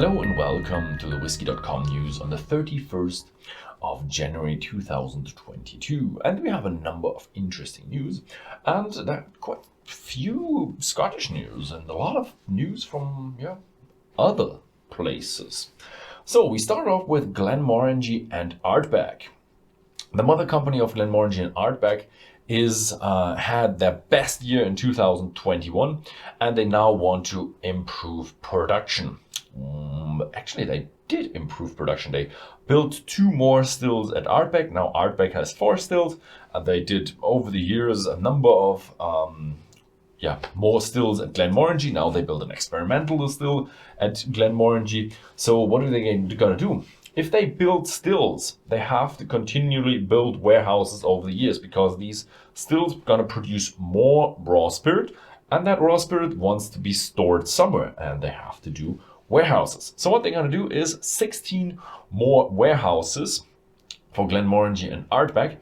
Hello and welcome to the Whisky.com news on the 31st of January 2022. And we have a number of interesting news and there are quite a few Scottish news and a lot of news from other places. So we start off with Glenmorangie and Ardbeg. The mother company of Glenmorangie and Ardbeg had their best year in 2021 and they now want to improve production. Actually, they did improve production. They built 2 more stills at Ardbeg. Now Ardbeg has 4 stills. They did over the years a number of more stills at Glenmorangie. Now they build an experimental still at Glenmorangie. So what are they going to do? If they build stills, they have to continually build warehouses over the years because these stills are going to produce more raw spirit, and that raw spirit wants to be stored somewhere, and they have to do warehouses. So what they're going to do is 16 more warehouses for Glenmorangie and Ardbeg.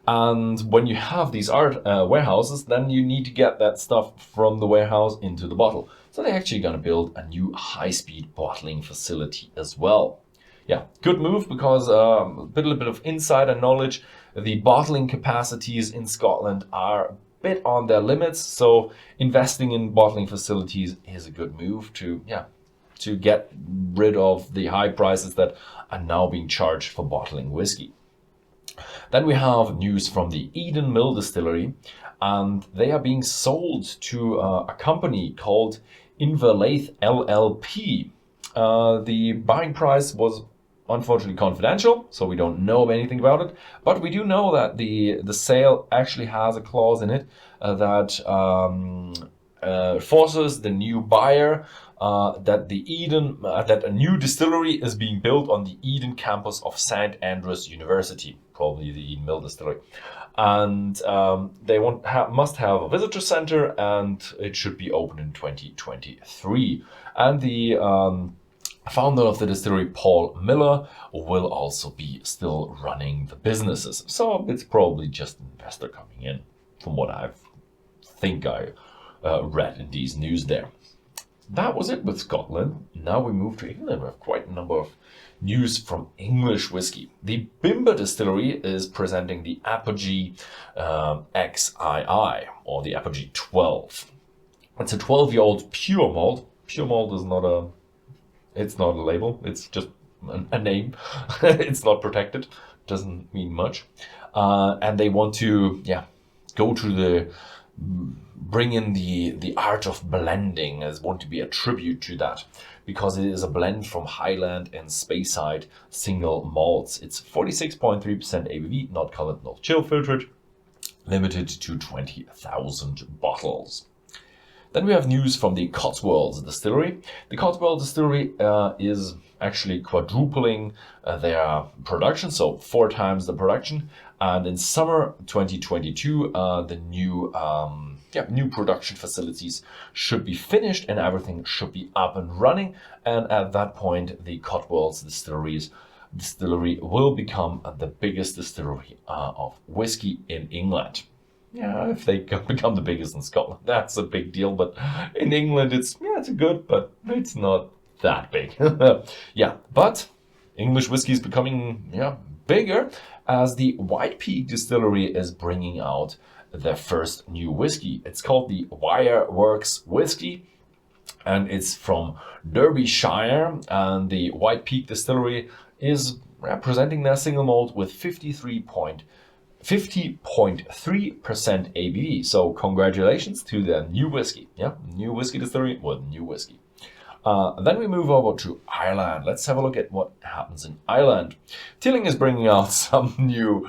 And when you have these warehouses, then you need to get that stuff from the warehouse into the bottle. So they're actually going to build a new high-speed bottling facility as well. Yeah, good move because a little bit of insider knowledge. The bottling capacities in Scotland are a bit on their limits. So investing in bottling facilities is a good move to get rid of the high prices that are now being charged for bottling whiskey. Then we have news from the Eden Mill Distillery, and they are being sold to a company called Unveils LLP. The buying price was unfortunately confidential, so we don't know anything about it, but we do know that the sale actually has a clause in it that forces the new buyer that a new distillery is being built on the Eden campus of St. Andrews University, probably the Eden Mill Distillery. And they must have a visitor center, and it should be open in 2023. And the founder of the distillery, Paul Miller, will also be still running the businesses. So it's probably just an investor coming in, from what I read in these news there. That was it with Scotland. Now we move to England. We have quite a number of news from English whiskey. The Bimber Distillery is presenting the Apogee XII, or the Apogee XII. It's a 12-year-old pure malt. Pure malt is not a label. It's just a name. It's not protected. Doesn't mean much. And they want to, bring in the art of blending as want to be a tribute to that, because it is a blend from Highland and Speyside single malts. It's 46.3% ABV, not colored, not chill filtered, limited to 20,000 bottles. Then we have news from the Cotswolds Distillery. The Cotswolds Distillery is actually quadrupling their production, so 4 times the production. And in summer 2022, the new production facilities should be finished and everything should be up and running. And at that point, the Cotswolds Distillery will become the biggest distillery of whiskey in England. Yeah, if they become the biggest in Scotland, that's a big deal. But in England, it's good, but it's not that big. But English whiskey is becoming bigger as the White Peak Distillery is bringing out their first new whiskey. It's called the Wireworks Whiskey, and it's from Derbyshire. And the White Peak Distillery is presenting their single malt with 50.3% ABV. So congratulations to their new whiskey. New whiskey distillery with new whiskey. Then we move over to Ireland. Let's have a look at what happens in Ireland. Teeling is bringing out some new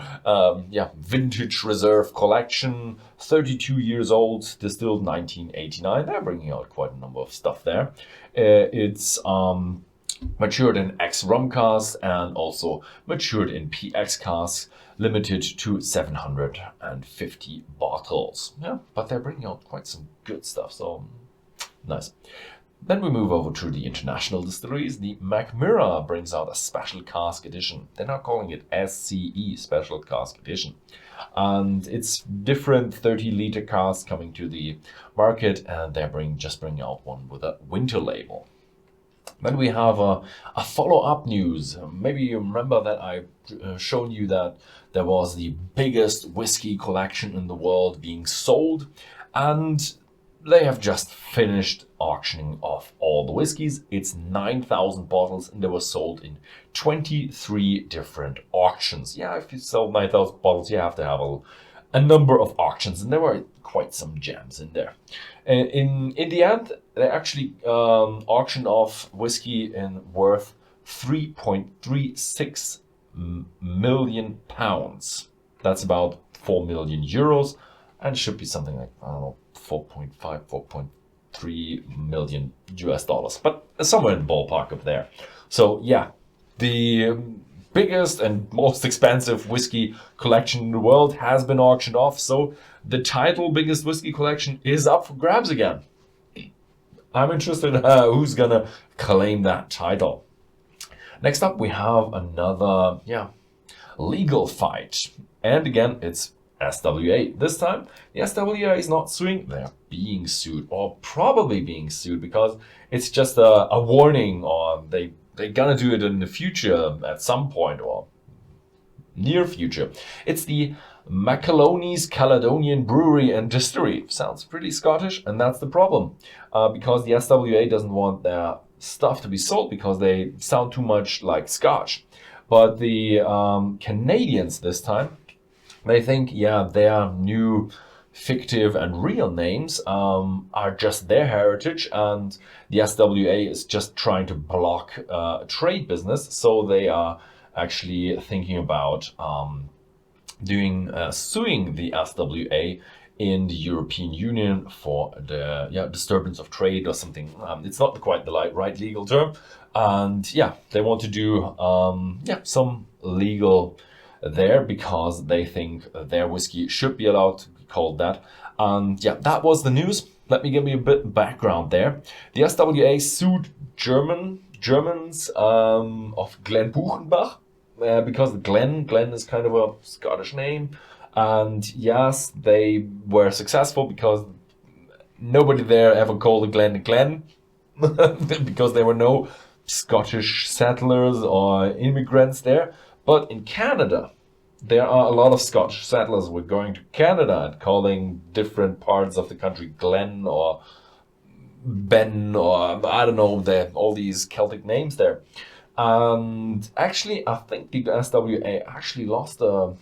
vintage reserve collection, 32 years old, distilled 1989. They're bringing out quite a number of stuff there. It's matured in ex-rum casks and also matured in PX casks, limited to 750 bottles. But they're bringing out quite some good stuff, so nice. Then we move over to the international distilleries. The Mackmyra brings out a special cask edition. They're now calling it SCE, Special Cask Edition. And it's different 30-liter casks coming to the market, and they're just bringing out one with a winter label. Then we have a follow-up news. Maybe you remember that I shown you that there was the biggest whiskey collection in the world being sold, and they have just finished auctioning off all the whiskies. It's 9,000 bottles, and they were sold in 23 different auctions. Yeah, if you sell 9,000 bottles, you have to have a number of auctions, and there were quite some gems in there. In the end, they actually auctioned off whiskey in worth 3.36 million pounds. That's about 4 million euros, and should be something like, I don't know, 4.3 million US dollars, but somewhere in the ballpark of there. So yeah, the biggest and most expensive whiskey collection in the world has been auctioned off. So the title biggest whiskey collection is up for grabs again. I'm interested who's gonna claim that title. Next up, we have another legal fight, and again it's SWA. This time, the SWA is not suing, they're being sued, or probably being sued, because it's just a warning, or they're gonna do it in the future at some point, or near future. It's the Macaloney's Caledonian Brewery and Distillery. Sounds pretty Scottish, and that's the problem, because the SWA doesn't want their stuff to be sold because they sound too much like Scotch. But the Canadians this time, they think, their new fictive and real names are just their heritage, and the SWA is just trying to block trade business. So they are actually thinking about suing the SWA in the European Union for the disturbance of trade or something. It's not quite the right legal term, and they want to do some legal there, because they think their whiskey should be allowed to be called that. And that was the news. Let me give you a bit of background there. The SWA sued Germans of Glenbuchenbach, because Glen is kind of a Scottish name, and yes, they were successful because nobody there ever called a Glen because there were no Scottish settlers or immigrants there. But in Canada, there are a lot of Scottish settlers who were going to Canada and calling different parts of the country Glen or Ben, or I don't know, all these Celtic names there. And actually, I think the SWA actually lost a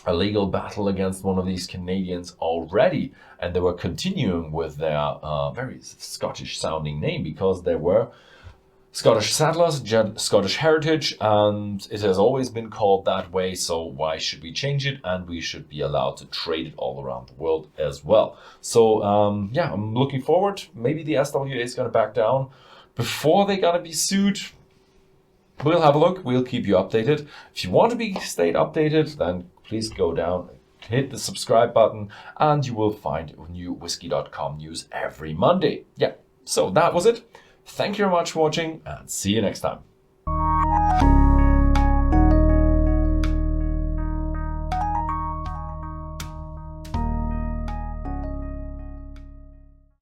legal battle against one of these Canadians already, and they were continuing with their very Scottish sounding name, because there were Scottish settlers, Scottish heritage, and it has always been called that way, so why should we change it? And we should be allowed to trade it all around the world as well. So I'm looking forward. Maybe the SWA is going to back down before they're going to be sued. We'll have a look. We'll keep you updated. If you want to be stayed updated, then please go down, hit the subscribe button, and you will find new Whisky.com news every Monday. So that was it. Thank you very much for watching, and see you next time.